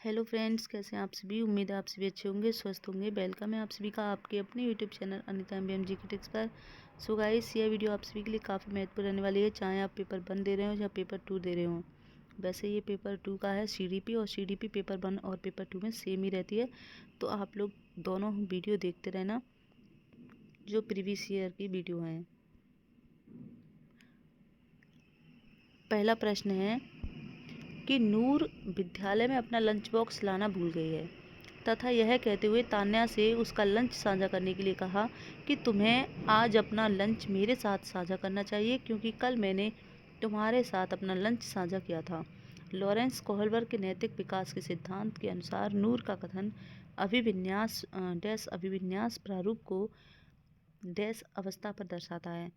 Hello friends, कैसे हैं आप सभी। उम्मीद है आप सभी अच्छे होंगे, स्वस्थ होंगे। वेलकम है आप सभी का आपके अपने यूट्यूब चैनल अनीता एमबीएम जी के टिप्स पर। सो गाइस, यह वीडियो आप सभी के लिए काफ़ी महत्वपूर्ण रहने वाली है, चाहे आप पेपर 1 दे रहे हो या पेपर 2 दे रहे हो। वैसे ये पेपर 2 का है सीडीपी, और सीडीपी पेपर 1 और पेपर 2 में सेम ही रहती है, तो आप लोग दोनों वीडियो देखते रहना जो प्रीवियस ईयर की वीडियो हैं। पहला प्रश्न है कि नूर विद्यालय में अपना लंच बॉक्स लाना भूल गई है तथा यह कहते हुए तान्या से उसका लंच साझा करने के लिए कहा कि तुम्हें आज अपना लंच मेरे साथ साझा करना चाहिए, क्योंकि कल मैंने तुम्हारे साथ अपना लंच साझा किया था। लॉरेंस कोहलबर्ग के नैतिक विकास के सिद्धांत के अनुसार नूर का कथन अभिविन्यास प्रारूप को डैश अवस्था पर दर्शाता है।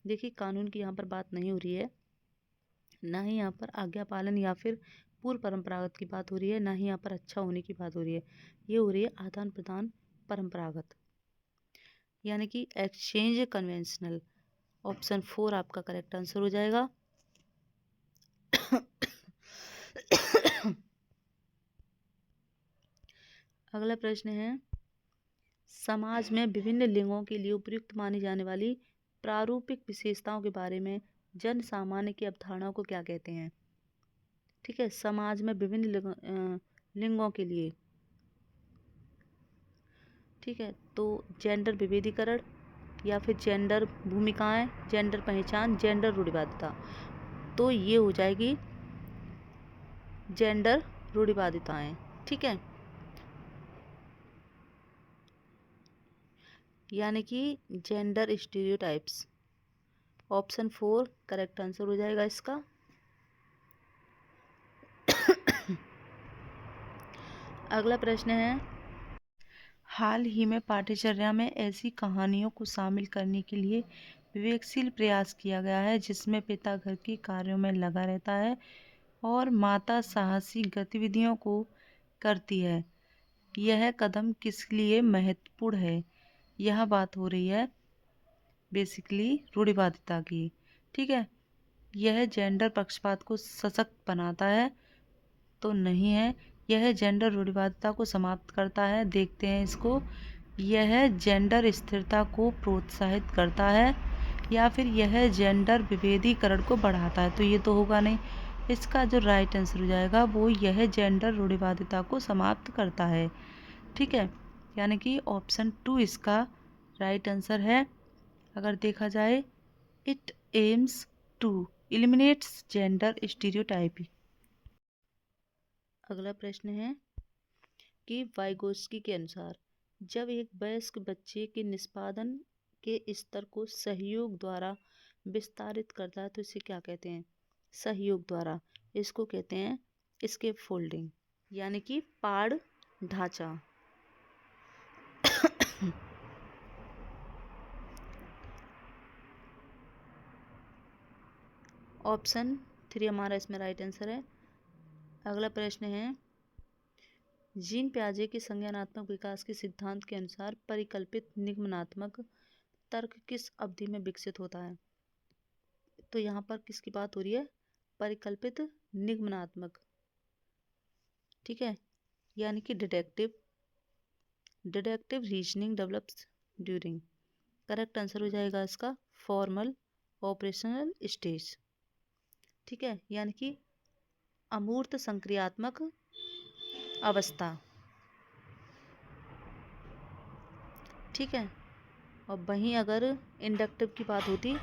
देखिए, कानून की यहाँ पर बात नहीं हो रही है, ना ही यहाँ पर आज्ञा पालन या फिर पूर्व परंपरागत की बात हो रही है, ना ही यहाँ पर अच्छा होने की बात हो रही है। ये हो रही है आदान प्रदान परंपरागत, यानी कि एक्सचेंज कन्वेंशनल। ऑप्शन 4 आपका करेक्ट आंसर हो जाएगा। अगला प्रश्न है, समाज में विभिन्न लिंगों के लिए उपयुक्त मानी जाने वाली प्रारूपिक विशेषताओं के बारे में जन सामान्य की अवधारणाओं को क्या कहते हैं। ठीक है, समाज में विभिन्न लिंगों के लिए, ठीक है, तो जेंडर विभेदीकरण या फिर जेंडर भूमिकाएं, जेंडर पहचान, जेंडर रूढ़िवादिता। तो ये हो जाएगी जेंडर रूढ़िवादिताएं। ठीक है, यानी कि gender stereotypes. Option 4 correct answer हो जाएगा इसका। अगला प्रश्न है, हाल ही में पाठ्यचर्या में ऐसी कहानियों को शामिल करने के लिए विवेकशील प्रयास किया गया है जिसमें पिता घर के कार्यों में लगा रहता है और माता साहसी गतिविधियों को करती है। यह कदम किस लिए महत्वपूर्ण है। यह बात हो रही है बेसिकली रूढ़िवादिता की। ठीक है, यह जेंडर पक्षपात को सशक्त बनाता है, तो नहीं है। यह जेंडर रूढ़िवादिता को समाप्त करता है, देखते हैं इसको। यह जेंडर स्थिरता को प्रोत्साहित करता है, या फिर यह जेंडर विभेदीकरण को बढ़ाता है। तो ये तो होगा नहीं, इसका जो राइट आंसर हो जाएगा वो यह जेंडर रूढ़िवादिता को समाप्त करता है। ठीक है, यानी कि ऑप्शन 2 इसका राइट आंसर है। अगर देखा जाए, it aims to eliminates gender stereotype. अगला प्रश्न है कि वाइगोत्स्की के अनुसार जब एक वयस्क बच्चे के निष्पादन के स्तर को सहयोग द्वारा विस्तारित करता है तो इसे क्या कहते हैं। सहयोग द्वारा, इसको कहते हैं स्केप फोल्डिंग, यानी कि पाड़ ढांचा। ऑप्शन 3 हमारा इसमें राइट आंसर है। अगला प्रश्न है, जीन प्याजे के संज्ञानात्मक विकास के सिद्धांत के अनुसार परिकल्पित निगमनात्मक तर्क किस अवधि में विकसित होता है। तो यहाँ पर किसकी बात हो रही है, परिकल्पित निगमनात्मक। ठीक है, यानी कि deductive reasoning develops during. Correct answer हो जाएगा इसका फॉर्मल ऑपरेशनल स्टेज। ठीक है, यानी कि अमूर्त संक्रियात्मक अवस्था। ठीक है, और वहीं अगर इंडक्टिव की बात होती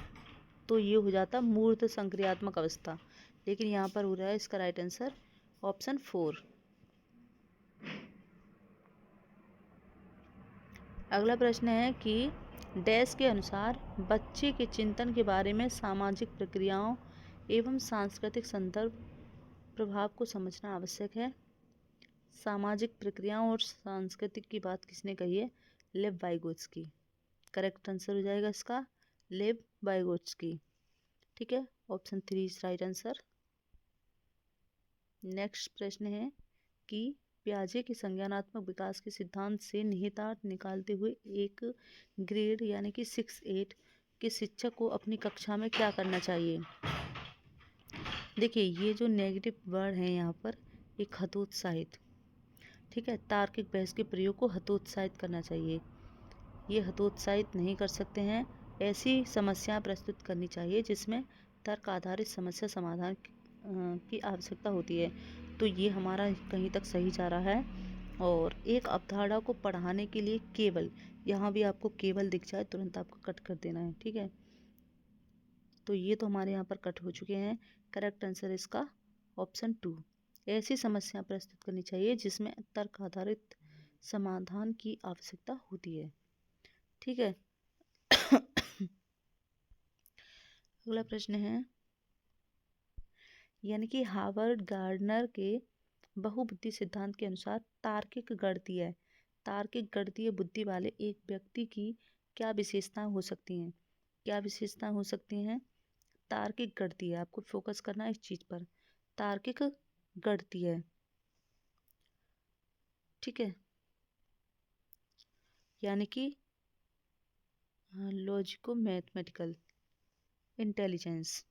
तो ये हो जाता मूर्त संक्रियात्मक अवस्था, लेकिन यहाँ पर हो रहा है इसका राइट आंसर ऑप्शन 4। अगला प्रश्न है कि डैश के अनुसार बच्चे के चिंतन के बारे में सामाजिक प्रक्रियाओं एवं सांस्कृतिक संदर्भ प्रभाव को समझना आवश्यक है। सामाजिक प्रक्रियाओं और सांस्कृतिक की बात किसने कही है, लेव वाइगोत्स्की। करेक्ट आंसर हो जाएगा इसका लेव वाइगोत्स्की। ठीक है, option 3 is right answer. Next प्रश्न है कि प्याजे के संज्ञानात्मक विकास के सिद्धांत से निहितार्थ निकालते हुए एक ग्रेड यानी कि 6-8 के शिक्षक को अपनी कक्षा में क्या करना चाहिए। देखिए, ये जो नेगेटिव वर्ड है यहाँ पर, एक हतोत्साहित, ठीक है, तार्किक बहस के प्रयोग को हतोत्साहित करना चाहिए। ये हतोत्साहित नहीं कर सकते हैं। ऐसी समस्या प्रस्तुत करनी चाहिए जिसमें तर्क आधारित समस्या समाधान की आवश्यकता होती है। तो ये हमारा कहीं तक सही जा रहा है। और एक अवधारणा को पढ़ाने के लिए केवल, यहाँ भी आपको केवल दिख जाए तुरंत आपको कट कर देना है। ठीक है, तो ये तो हमारे यहाँ पर कट हो चुके हैं। करेक्ट आंसर इसका ऑप्शन 2। ऐसी समस्या प्रस्तुत करनी चाहिए जिसमें तर्क आधारित समाधान की आवश्यकता होती है। ठीक है। अगला प्रश्न है, यानी कि हार्वर्ड गार्डनर के बहुबुद्धि सिद्धांत के अनुसार तार्किक गणितीय बुद्धि वाले एक व्यक्ति की क्या विशेषताएं हो सकती हैं? क्या विशेषताएं हो सकती हैं? तार्किक गणितीय, आपको फोकस करना है इस चीज पर। तार्किक गणितीय, ठीक है, यानी कि लॉजिको मैथमेटिकल इंटेलिजेंस।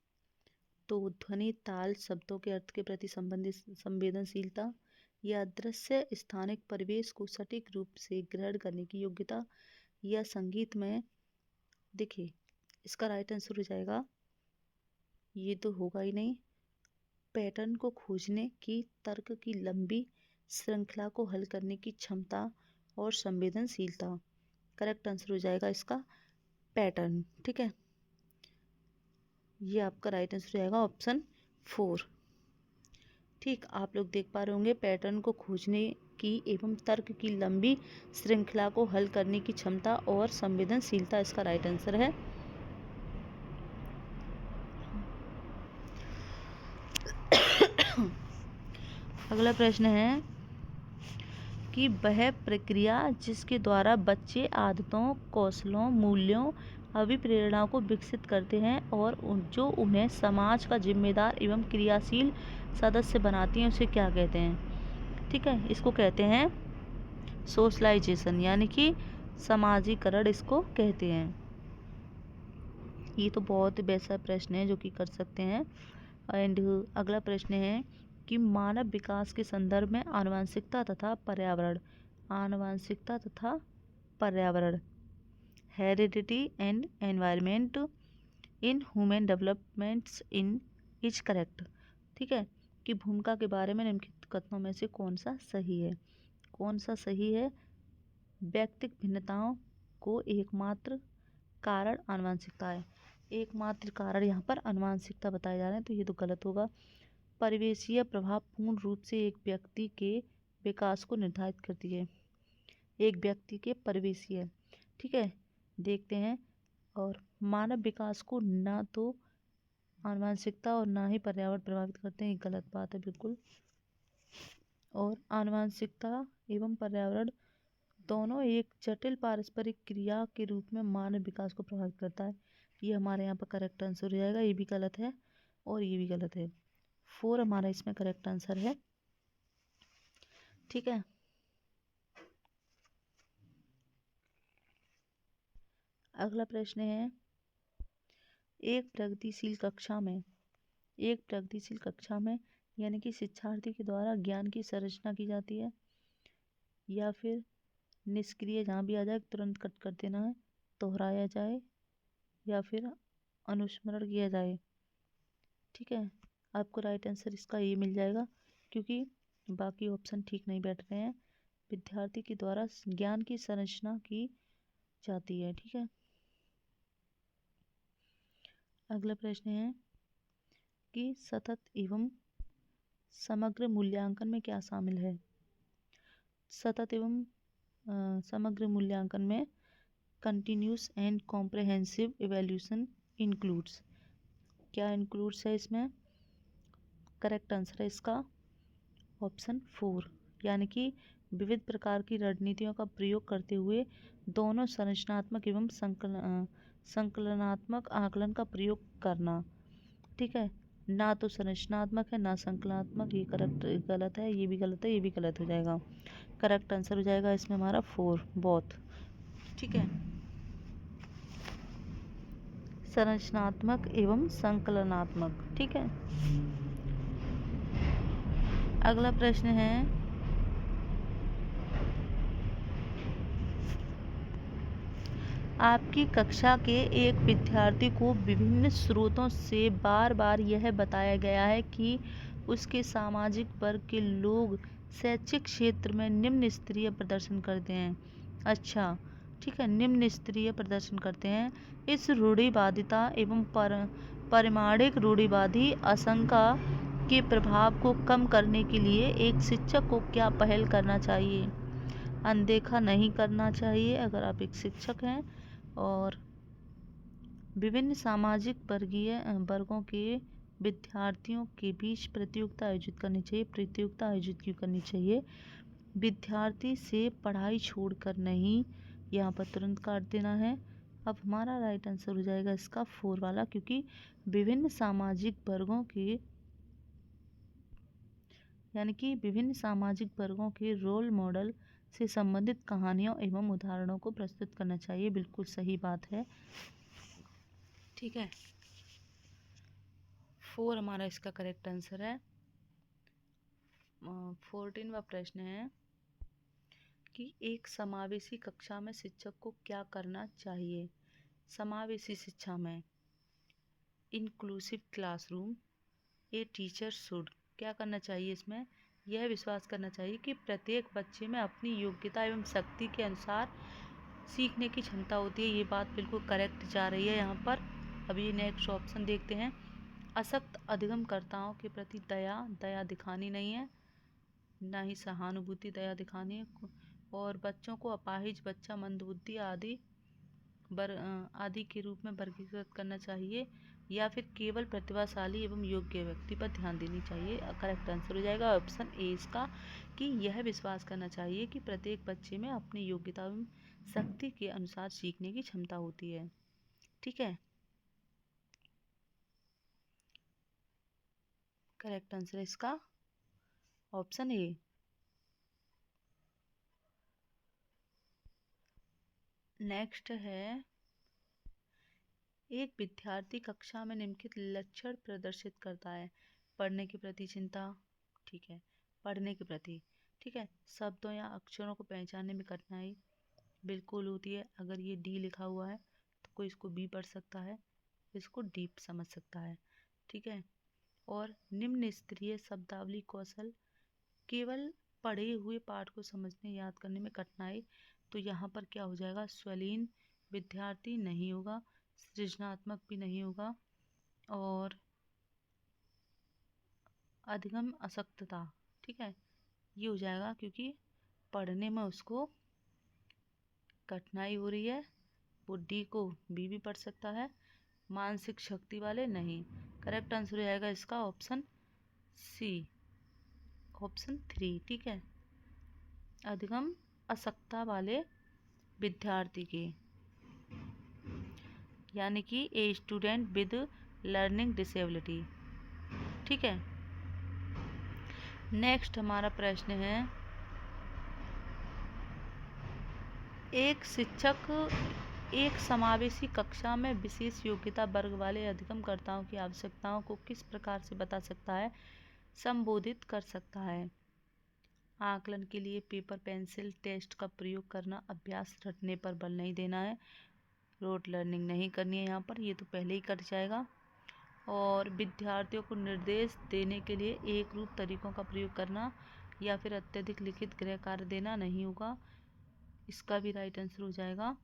तो ध्वनि, ताल, शब्दों के अर्थ के प्रति संबंधित संवेदनशीलता या दृश्य स्थानिक परिवेश को सटीक रूप से ग्रहण करने की योग्यता या संगीत में, देखिए इसका राइट आंसर हो जाएगा, ये तो होगा ही नहीं, पैटर्न को खोजने की, तर्क की लंबी श्रृंखला को हल करने की क्षमता और संवेदनशीलता। करेक्ट आंसर हो जाएगा इसका पैटर्न। ठीक है, ये आपका राइट आंसर हो जाएगा ऑप्शन 4। ठीक, आप लोग देख पा रहे होंगे, पैटर्न को खोजने की एवं तर्क की लंबी श्रृंखला को हल करने की क्षमता और संवेदनशीलता इसका राइट आंसर है। अगला प्रश्न है कि वह प्रक्रिया जिसके द्वारा बच्चे आदतों, कौशलों, मूल्यों, अभिप्रेरणाओं को विकसित करते हैं और जो उन्हें समाज का जिम्मेदार एवं क्रियाशील सदस्य बनाती हैं, उसे क्या कहते हैं? ठीक है, इसको कहते हैं सोशलाइजेशन, यानी कि समाजीकरण इसको कहते हैं। ये तो बहुत वैसा प्रश्न है जो कि कर सकते हैं। एंड अगला प्रश्न है कि मानव विकास के संदर्भ में आनुवंशिकता तथा पर्यावरण, heredity and environment in human developments in is correct. ठीक है, कि भूमिका के बारे में निम्नलिखित कथनों में से कौन सा सही है? कौन सा सही है? व्यक्तिगत भिन्नताओं को एकमात्र कारण आनुवंशिकता है। एकमात्र कारण यहाँ पर आनुवंशिकता बताए जा रहे हैं, तो ये तो गलत होगा। परिवेशीय प्रभाव पूर्ण रूप से एक व्यक्ति के विकास को निर्धारित करती है। एक व्यक्ति के परिवेशीय, ठीक है, देखते हैं। और मानव विकास को ना तो आनुवंशिकता और ना ही पर्यावरण प्रभावित करते हैं, ये गलत बात है बिल्कुल। और आनुवंशिकता एवं पर्यावरण दोनों एक जटिल पारस्परिक क्रिया के रूप में मानव विकास को प्रभावित करता है। ये हमारे यहाँ पर करेक्ट आंसर हो जाएगा। ये भी गलत है और ये भी गलत है। 4 हमारा इसमें करेक्ट आंसर है। ठीक है, अगला प्रश्न है, एक प्रगतिशील कक्षा में यानी कि शिक्षार्थी के द्वारा ज्ञान की संरचना की जाती है, या फिर निष्क्रिय, जहाँ भी आ जाए तुरंत कट कर देना है, दोहराया जाए या फिर अनुस्मरण किया जाए। ठीक है, आपको राइट आंसर इसका ये मिल जाएगा, क्योंकि बाकी ऑप्शन ठीक नहीं बैठ रहे हैं। विद्यार्थी के द्वारा ज्ञान की संरचना की जाती है। ठीक है, अगला प्रश्न है कि सतत एवं समग्र मूल्यांकन में क्या शामिल है? सतत एवं समग्र मूल्यांकन में continuous and comprehensive evaluation includes, क्या इंक्लूड्स है इसमें? करेक्ट आंसर है इसका ऑप्शन 4, यानी कि विविध प्रकार की रणनीतियों का प्रयोग करते हुए दोनों संरचनात्मक एवं संकलनात्मक आकलन का प्रयोग करना। ठीक है, ना तो संरचनात्मक है ना संकलनात्मक, ये करेक्ट गलत है, ये भी गलत है, ये भी गलत हो जाएगा। करेक्ट आंसर हो जाएगा इसमें हमारा 4 बोथ। ठीक है, संरचनात्मक एवं संकलनात्मक। ठीक है, अगला प्रश्न है आपकी कक्षा के एक विद्यार्थी को विभिन्न स्रोतों से बार बार यह बताया गया है कि उसके सामाजिक वर्ग के लोग शैक्षिक क्षेत्र में निम्न स्तरीय प्रदर्शन करते हैं। अच्छा, ठीक है, निम्न स्तरीय प्रदर्शन करते हैं। इस रूढ़िवादिता एवं परिमाणिक रूढ़िवादी आशंका के प्रभाव को कम करने के लिए एक शिक्षक को क्या पहल करना चाहिए? अनदेखा नहीं करना चाहिए अगर आप एक शिक्षक हैं, और विभिन्न सामाजिक वर्गों के विद्यार्थियों के बीच प्रतियोगिता आयोजित करनी चाहिए। प्रतियोगिता आयोजित क्यों करनी चाहिए? विद्यार्थी से पढ़ाई छोड़कर नहीं, यहाँ पर तुरंत काट देना है। अब हमारा राइट आंसर हो जाएगा इसका 4 वाला, क्योंकि विभिन्न सामाजिक वर्गों के यानी कि विभिन्न सामाजिक वर्गों के रोल मॉडल से संबंधित कहानियों एवं उदाहरणों को प्रस्तुत करना चाहिए। बिल्कुल सही बात है, ठीक है। 4 हमारा इसका करेक्ट आंसर है। 14वां प्रश्न है कि एक समावेशी कक्षा में शिक्षक को क्या करना चाहिए? समावेशी शिक्षा में inclusive classroom a teacher should क्या करना चाहिए? इसमें यह विश्वास करना चाहिए कि प्रत्येक बच्चे में अपनी योग्यता एवं शक्ति के अनुसार सीखने की क्षमता होती है। ये बात बिल्कुल करेक्ट जा रही है यहाँ पर। अभी नेक्स्ट ऑप्शन देखते हैं। अशक्त अधिगमकर्ताओं के प्रति दया दिखानी नहीं है, ना ही सहानुभूति दया दिखानी है, और बच्चों को अपाहिज बच्चा, मंदबुद्धि आदि के रूप में वर्गीकृत करना चाहिए, या फिर केवल प्रतिभाशाली एवं योग्य व्यक्ति पर ध्यान देनी चाहिए। करेक्ट आंसर हो जाएगा ऑप्शन ए इसका, कि यह विश्वास करना चाहिए कि प्रत्येक बच्चे में अपनी योग्यता एवं शक्ति के अनुसार सीखने की क्षमता होती है। ठीक है, करेक्ट आंसर है इसका ऑप्शन ए। नेक्स्ट है, एक विद्यार्थी कक्षा में निम्नलिखित लक्षण प्रदर्शित करता है। पढ़ने के प्रति चिंता, ठीक है, पढ़ने के प्रति, ठीक है, शब्दों या अक्षरों को पहचानने में कठिनाई बिल्कुल होती है। अगर ये डी लिखा हुआ है तो कोई इसको बी पढ़ सकता है, इसको डी समझ सकता है, ठीक है। और निम्न स्तरीय शब्दावली कौशल, केवल पढ़े हुए पाठ को समझने याद करने में कठिनाई, तो यहाँ पर क्या हो जाएगा? स्वलीन विद्यार्थी नहीं होगा, सृजनात्मक भी नहीं होगा, और अधिगम अशक्तता, ठीक है, ये हो जाएगा क्योंकि पढ़ने में उसको कठिनाई हो रही है। वो डी को बी भी पढ़ सकता है। मानसिक शक्ति वाले नहीं। करेक्ट आंसर हो जाएगा इसका ऑप्शन सी, ऑप्शन 3, ठीक है, अधिगम अशक्तता वाले विद्यार्थी के, यानी कि a student with learning disability, ठीक है। नेक्स्ट हमारा प्रश्न है, एक शिक्षक एक समावेशी कक्षा में विशेष योग्यता वर्ग वाले अधिगमकर्ताओं की आवश्यकताओं को किस प्रकार से बता सकता है, संबोधित कर सकता है? आकलन के लिए पेपर पेंसिल टेस्ट का प्रयोग करना, अभ्यास रटने पर बल नहीं देना है, रोट लर्निंग नहीं करनी है, यहाँ पर ये तो पहले ही कट जाएगा, और विद्यार्थियों को निर्देश देने के लिए एक रूप तरीकों का प्रयोग करना, या फिर अत्यधिक लिखित गृह कार्य देना नहीं होगा। इसका भी राइट आंसर हो जाएगा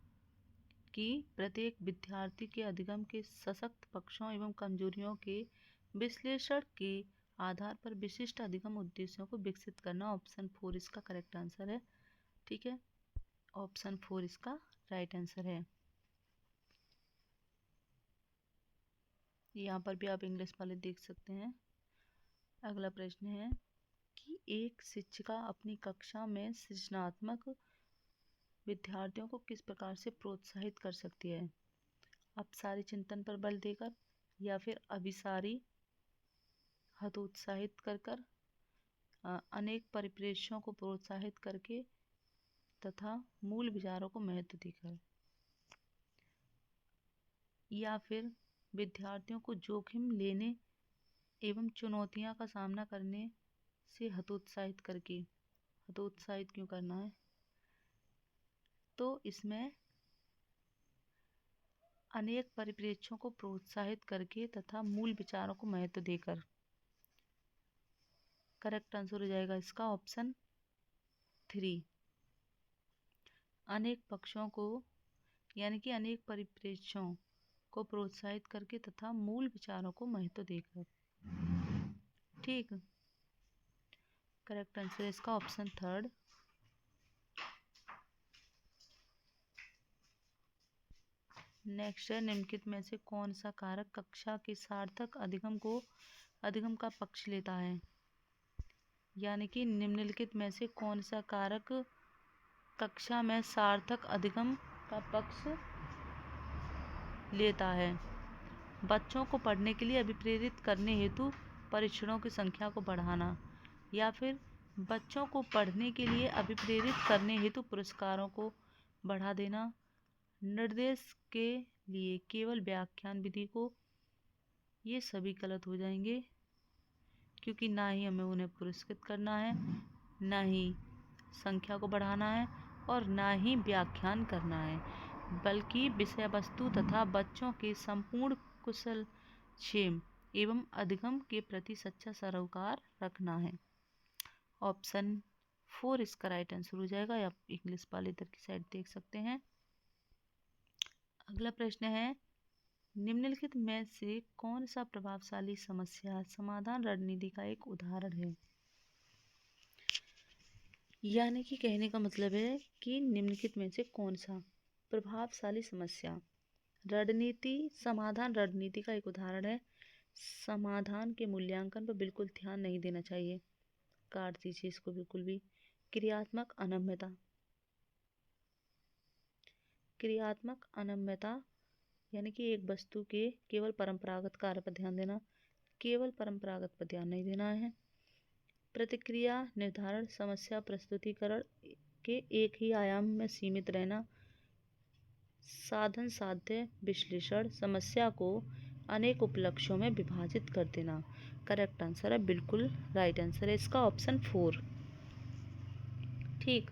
कि प्रत्येक विद्यार्थी के अधिगम के सशक्त पक्षों एवं कमजोरियों के विश्लेषण के आधार पर विशिष्ट अधिगम उद्देश्यों को विकसित करना। ऑप्शन 4 इसका करेक्ट आंसर है, ठीक है, ऑप्शन 4 इसका राइट आंसर है। यहाँ पर भी आप इंग्लिश वाले देख सकते हैं। अगला प्रश्न है कि एक शिक्षिका अपनी कक्षा में सृजनात्मक विद्यार्थियों को किस प्रकार से प्रोत्साहित कर सकती है? अपसारी चिंतन पर बल देकर, या फिर अभिसारी हतोत्साहित कर कर, अनेक परिप्रेक्ष्यों को प्रोत्साहित करके, तथा मूल विचारों को महत्व देकर, या फिर विद्यार्थियों को जोखिम लेने एवं चुनौतियां का सामना करने से हतोत्साहित करके। हतोत्साहित क्यों करना है? तो इसमें अनेक परिप्रेक्ष्यों को प्रोत्साहित करके तथा मूल विचारों को महत्व देकर। करेक्ट आंसर हो जाएगा इसका ऑप्शन 3। अनेक पक्षों को यानी कि अनेक परिप्रेक्ष्यों को प्रोत्साहित करके तथा मूल विचारों को महत्व देकर। ठीक, करेक्ट आंसर है इसका ऑप्शन 3। नेक्स्ट है, निम्नलिखित में से कौन सा कारक कक्षा के सार्थक अधिगम का पक्ष लेता है। यानी कि निम्नलिखित में से कौन सा कारक कक्षा में सार्थक अधिगम का पक्ष लेता है। बच्चों को पढ़ने के लिए अभिप्रेरित करने हेतु परीक्षणों की संख्या को बढ़ाना, या फिर बच्चों को पढ़ने के लिए अभिप्रेरित करने हेतु पुरस्कारों को बढ़ा देना, निर्देश के लिए केवल व्याख्यान विधि को। ये सभी गलत हो जाएंगे, क्योंकि ना ही हमें उन्हें पुरस्कृत करना है, ना ही संख्या को बढ़ाना है, और ना ही व्याख्यान करना है, बल्कि विषय वस्तु तथा बच्चों के संपूर्ण कुशल क्षेम एवं अधिगम के प्रति सच्चा सरोकार रखना है। ऑप्शन 4 इसका राइट आंसर हो जाएगा। आप इंग्लिश वाले इधर की साइड देख सकते हैं। अगला प्रश्न है, निम्नलिखित में से कौन सा प्रभावशाली समस्या समाधान रणनीति का एक उदाहरण है। यानी कि कहने का मतलब है कि निम्नलिखित में से कौन सा प्रभावशाली समस्या समाधान रणनीति का एक उदाहरण है। समाधान के मूल्यांकन पर बिल्कुल ध्यान नहीं देना चाहिए, काट दीजिए इसको बिल्कुल भी। क्रियात्मक अनम्यता यानी कि एक वस्तु के केवल परंपरागत कार्य पर ध्यान देना, केवल परंपरागत पर ध्यान नहीं देना है। प्रतिक्रिया निर्धारण, समस्या प्रस्तुतिकरण के एक ही आयाम में सीमित रहना, साधन साध्य विश्लेषण, समस्या को अनेक उपलक्ष्यों में विभाजित कर देना। करेक्ट आंसर है, बिल्कुल राइट आंसर है इसका ऑप्शन 4। ठीक,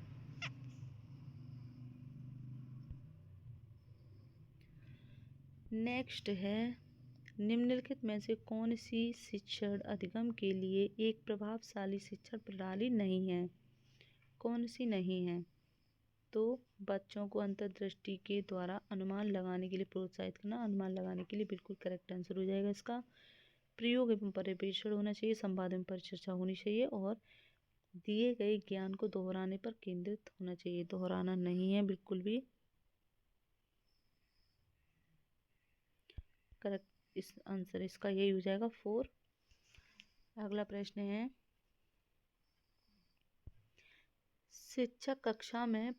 नेक्स्ट है, निम्नलिखित में से कौन सी शिक्षण अधिगम के लिए एक प्रभावशाली शिक्षण प्रणाली नहीं है। कौन सी नहीं है? तो बच्चों को अंतर्दृष्टि के द्वारा अनुमान लगाने के लिए प्रोत्साहित करना। अनुमान लगाने के लिए बिल्कुल करेक्ट आंसर हो जाएगा इसका। प्रयोग एवं पर्यवेक्षण होना चाहिए, संवाद एवं परिचर्चा होनी चाहिए, और दिए गए ज्ञान को दोहराने पर केंद्रित होना चाहिए। दोहराना नहीं है बिल्कुल भी। करेक्ट इस आंसर इसका यही हो जाएगा 4। अगला प्रश्न है, शिक्षक कक्षा में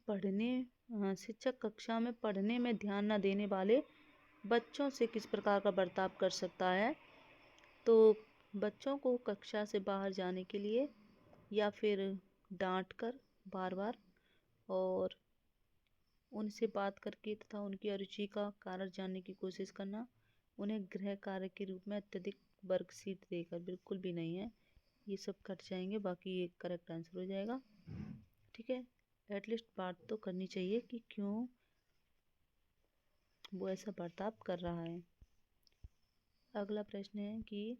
पढ़ने में ध्यान न देने वाले बच्चों से किस प्रकार का बर्ताव कर सकता है। तो बच्चों को कक्षा से बाहर जाने के लिए या फिर डांट कर बार बार और उनसे बात करके तथा उनकी अरुचि का कारण जानने की कोशिश करना, उन्हें गृह कार्य के रूप में अत्यधिक वर्कशीट देकर। बिल्कुल भी नहीं है, ये सब कट जाएंगे, बाकी ये करेक्ट आंसर हो जाएगा। ठीक है, एटलीस्ट बात तो करनी चाहिए कि क्यों वो ऐसा बर्ताव कर रहा है। अगला प्रश्न है कि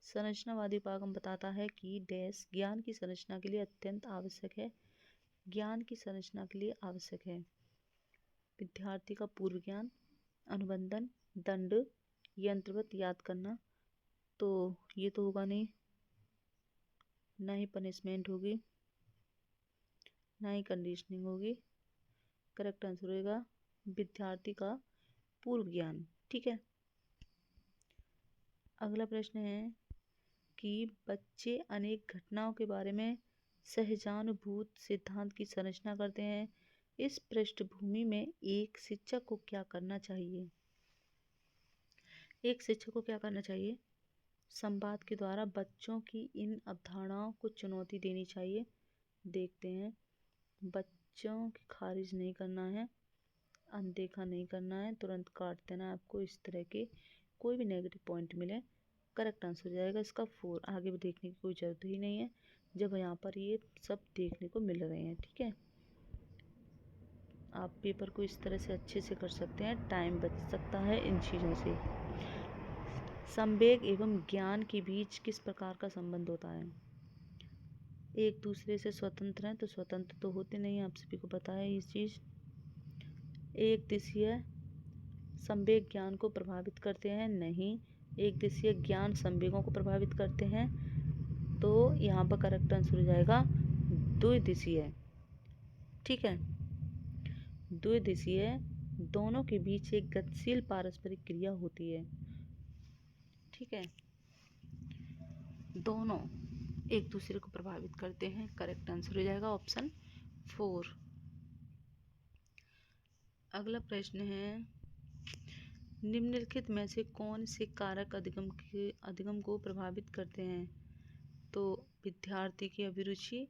संरचनावादी उपागम बताता है कि डैश ज्ञान की संरचना के लिए अत्यंत आवश्यक है। ज्ञान की संरचना के लिए आवश्यक है विद्यार्थी का पूर्व ज्ञान, अनुबंधन, दंड, यंत्रवत याद करना। तो ये तो होगा नहीं, ना ही पनिशमेंट होगी, ना ही कंडीशनिंग होगी। करेक्ट आंसर होगा विद्यार्थी का पूर्व ज्ञान। ठीक है, अगला प्रश्न है कि बच्चे अनेक घटनाओं के बारे में सहजानुभूत सिद्धांत की संरचना करते हैं। इस पृष्ठभूमि में एक शिक्षक को क्या करना चाहिए। एक शिक्षक को क्या करना चाहिए? संवाद के द्वारा बच्चों की इन अवधारणाओं को चुनौती देनी चाहिए। देखते हैं, बच्चों की खारिज नहीं करना है, अनदेखा नहीं करना है, तुरंत काट देना है आपको। इस तरह के कोई भी नेगेटिव पॉइंट मिले, करेक्ट आंसर हो जाएगा इसका 4। आगे भी देखने की कोई ज़रूरत ही नहीं है जब यहाँ पर ये सब देखने को मिल रहे हैं। ठीक है, आप पेपर को इस तरह से अच्छे से कर सकते हैं, टाइम बच सकता है इन चीज़ों से। संवेग एवं ज्ञान के बीच किस प्रकार का संबंध होता है? एक दूसरे से स्वतंत्र हैं, तो स्वतंत्र तो होते नहीं, आप सभी को पता है ये चीज़। एक दिशीय संवेग ज्ञान को प्रभावित करते हैं? नहीं। एक दिशीय ज्ञान संवेगों को प्रभावित करते हैं, तो यहाँ पर करेक्ट आंसर हो जाएगा द्विदिशीय। ठीक है, द्विदिशीय दोनों के बीच एक गतिशील पारस्परिक क्रिया होती है। ठीक है, दोनों एक दूसरे को प्रभावित करते हैं। करेक्ट आंसर हो जाएगा ऑप्शन 4। अगला प्रश्न है, निम्नलिखित में से कौन से कारक अधिगम को प्रभावित करते हैं? तो विद्यार्थी की अभिरुचि,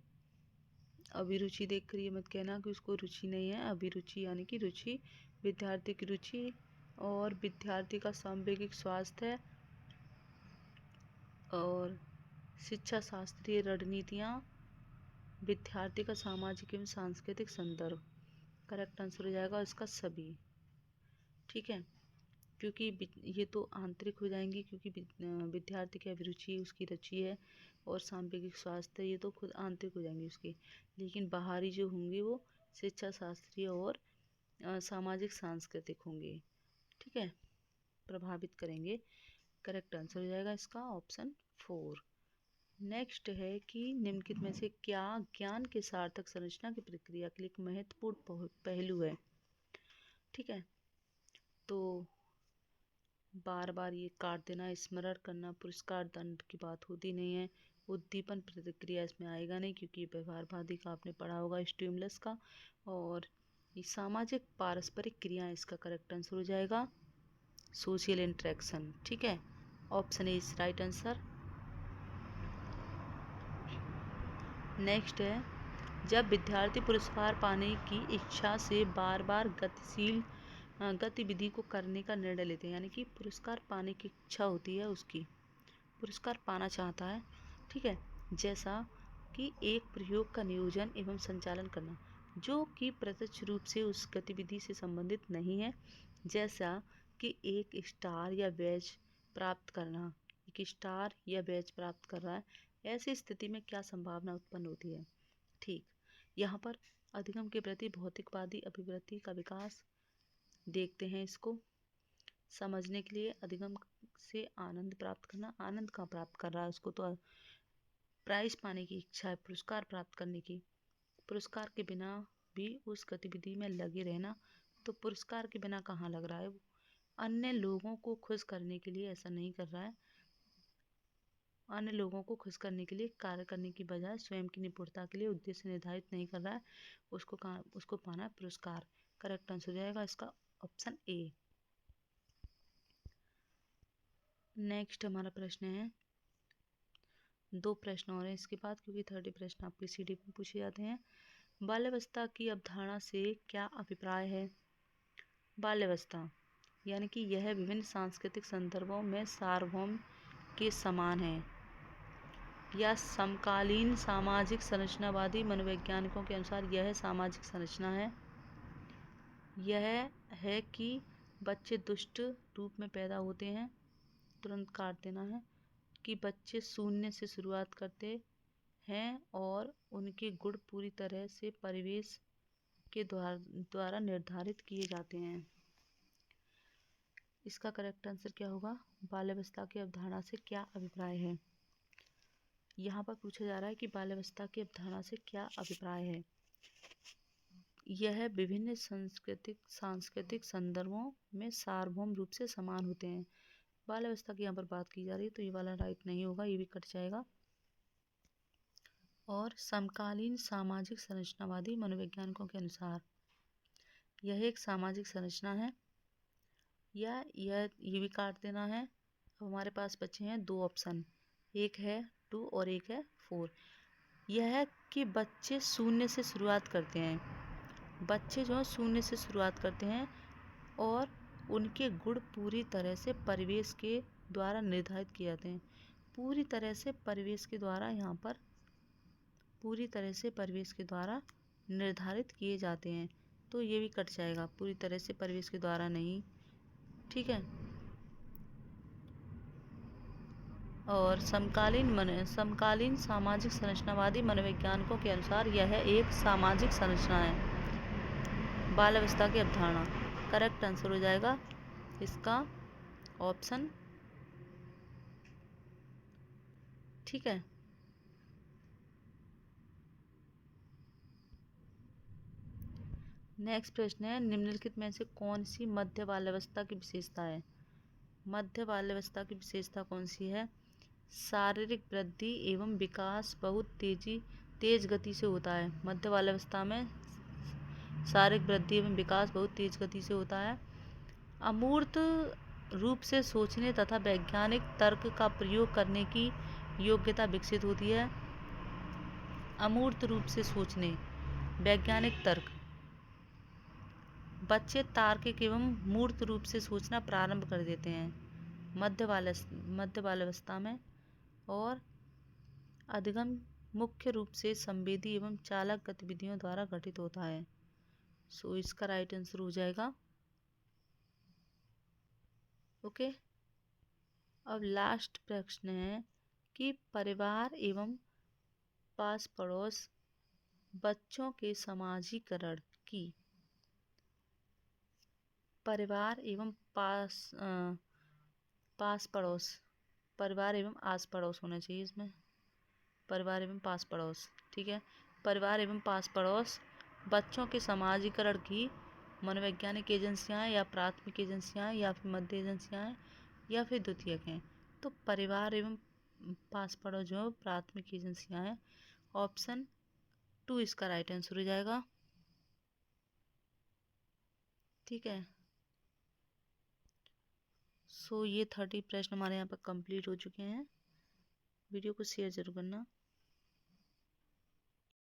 अभिरुचि देखकर ये मत कहना कि उसको रुचि नहीं है, अभिरुचि यानी कि रुचि, विद्यार्थी की रुचि, और विद्यार्थी का सांवेगिक स्वास्थ्य, और शिक्षा शास्त्रीय रणनीतियाँ, विद्यार्थी का सामाजिक एवं सांस्कृतिक संदर्भ। करेक्ट आंसर हो जाएगा इसका सभी। ठीक है, क्योंकि ये तो आंतरिक हो जाएंगी, क्योंकि विद्यार्थी की अभिरुचि उसकी रुचि है, और सांवेगिक स्वास्थ्य ये तो खुद आंतरिक हो जाएंगी उसकी, लेकिन बाहरी जो होंगी वो शिक्षा शास्त्रीय और सामाजिक सांस्कृतिक होंगे। ठीक है, प्रभावित करेंगे। करेक्ट आंसर हो जाएगा इसका ऑप्शन 4। नेक्स्ट है कि निम्नलिखित में से क्या ज्ञान के सार्थक संरचना की प्रक्रिया के लिए एक महत्वपूर्ण पहलू है? ठीक है, तो बार बार ये काट देना, स्मरण करना, पुरस्कार दंड की बात होती नहीं है। उद्दीपन प्रतिक्रिया इसमें आएगा नहीं, क्योंकि व्यवहारवादी का आपने पढ़ा होगा, स्टिमुलस का। और ये सामाजिक पारस्परिक क्रिया, इसका करेक्ट आंसर हो जाएगा सोशल इंटरेक्शन। ठीक है, option A is right answer. Next है, जब विद्यार्थी पुरस्कार पाने की इच्छा से बार बार गतिविधि को करने का निर्णय लेते हैं, यानी कि पुरस्कार पाने की इच्छा होती है उसकी, पुरस्कार पाना चाहता है। ठीक है, जैसा कि एक प्रयोग का नियोजन एवं संचालन करना, जो कि प्रत्यक्ष रूप से उस गतिविधि से संबंधित नहीं है, जैसा कि एक स्टार या बैज प्राप्त करना, एक स्टार या बैज प्राप्त कर रहा है, ऐसी स्थिति में क्या संभावना उत्पन्न होती है? ठीक, यहाँ पर अधिगम के प्रति भौतिकवादी अभिवृत्ति का विकास देखते हैं। इसको समझने के लिए, अधिगम से आनंद प्राप्त करना, आनंद कहाँ प्राप्त कर रहा है? उसको तो प्राइज पाने की इच्छा है, पुरस्कार प्राप्त करने की। पुरस्कार के बिना भी उस गतिविधि में लगे रहना, तो पुरस्कार के बिना कहाँ लग रहा है वो? अन्य लोगों को खुश करने के लिए ऐसा नहीं कर रहा है, अन्य लोगों को खुश करने के लिए कार्य करने की बजाय स्वयं की निपुणता के लिए उद्देश्य निर्धारित नहीं कर रहा है, उसको पाना है पुरस्कार। करेक्ट आंसर हो जाएगा इसका ऑप्शन ए। नेक्स्ट हमारा प्रश्न है, 2 प्रश्न और हैं इसके बाद, क्योंकि 30 प्रश्न आपके सीडी में पूछे जाते हैं। बाल्यावस्था की अवधारणा से क्या अभिप्राय है? बाल्यावस्था यानी कि यह विभिन्न सांस्कृतिक संदर्भों में सार्वभौम के समान है, या समकालीन सामाजिक संरचनावादी मनोवैज्ञानिकों के अनुसार यह सामाजिक संरचना है। यह है कि बच्चे दुष्ट रूप में पैदा होते हैं, तुरंत काट देना है, कि बच्चे शून्य से शुरुआत करते हैं और उनके गुण पूरी तरह से परिवेश के द्वारा निर्धारित किए जाते हैं। इसका करेक्ट आंसर क्या होगा? बाल्यावस्था की अवधारणा से क्या अभिप्राय है? यहाँ पर पूछा जा रहा है कि बाल्यावस्था की अवधारणा से क्या अभिप्राय है। यह विभिन्न सांस्कृतिक संदर्भों में सार्वभौम रूप से समान होते हैं। बाल्यावस्था की यहाँ पर बात की जा रही है, तो ये वाला राइट नहीं होगा, ये भी कट जाएगा। और समकालीन सामाजिक संरचनावादी मनोवैज्ञानिकों के अनुसार यह एक सामाजिक संरचना है, या यह ये भी काट देना है। अब हमारे पास बचे हैं 2 ऑप्शन, एक है 2 और एक है 4। यह है कि बच्चे शून्य से शुरुआत करते हैं, बच्चे जो शून्य से शुरुआत करते हैं और उनके गुण पूरी तरह से परिवेश के द्वारा निर्धारित किए जाते हैं। पूरी तरह से परिवेश के द्वारा, यहाँ पर पूरी तरह से परिवेश के द्वारा निर्धारित किए जाते हैं। तो ये भी कट जाएगा पूरी तरह से, परिवेश के द्वारा नहीं। ठीक है। और समकालीन सामाजिक संरचनावादी मनोवैज्ञानिकों के अनुसार यह एक सामाजिक संरचना है। बाल अवस्था की अवधारणा करेक्ट आंसर हो जाएगा इसका ऑप्शन। ठीक है। नेक्स्ट प्रश्न है, निम्नलिखित में से कौन सी मध्य बाल्यावस्था की विशेषता है? मध्य बाल्यावस्था की विशेषता कौन सी है? शारीरिक वृद्धि एवं विकास बहुत तेज गति से होता है। मध्य बाल्यावस्था में शारीरिक वृद्धि एवं विकास बहुत तेज गति से होता है। अमूर्त रूप से सोचने तथा वैज्ञानिक तर्क का प्रयोग करने की योग्यता विकसित होती है। अमूर्त रूप से सोचने, वैज्ञानिक तर्क। बच्चे तार्किक एवं मूर्त रूप से सोचना प्रारंभ कर देते हैं मध्य बाल्यावस्था में। और अधिगम मुख्य रूप से संवेदी एवं चालक गतिविधियों द्वारा गठित होता है। सो इसका राइट आंसर हो जाएगा। ओके। अब लास्ट प्रश्न है कि परिवार एवं पास पड़ोस बच्चों के समाजीकरण की। परिवार एवं पास पड़ोस, परिवार एवं आस पड़ोस होना चाहिए इसमें, परिवार एवं पास पड़ोस। ठीक है। परिवार एवं पास पड़ोस बच्चों के समाजीकरण की मनोवैज्ञानिक एजेंसियां या प्राथमिक एजेंसियां या फिर मध्य एजेंसियां या फिर द्वितीयक हैं। तो परिवार एवं पास पड़ोस जो प्राथमिक एजेंसियां हैं, ऑप्शन 2 इसका राइट आंसर हो जाएगा। ठीक है। सो ये 30 प्रश्न हमारे यहाँ पर कंप्लीट हो चुके हैं। वीडियो को शेयर जरूर करना।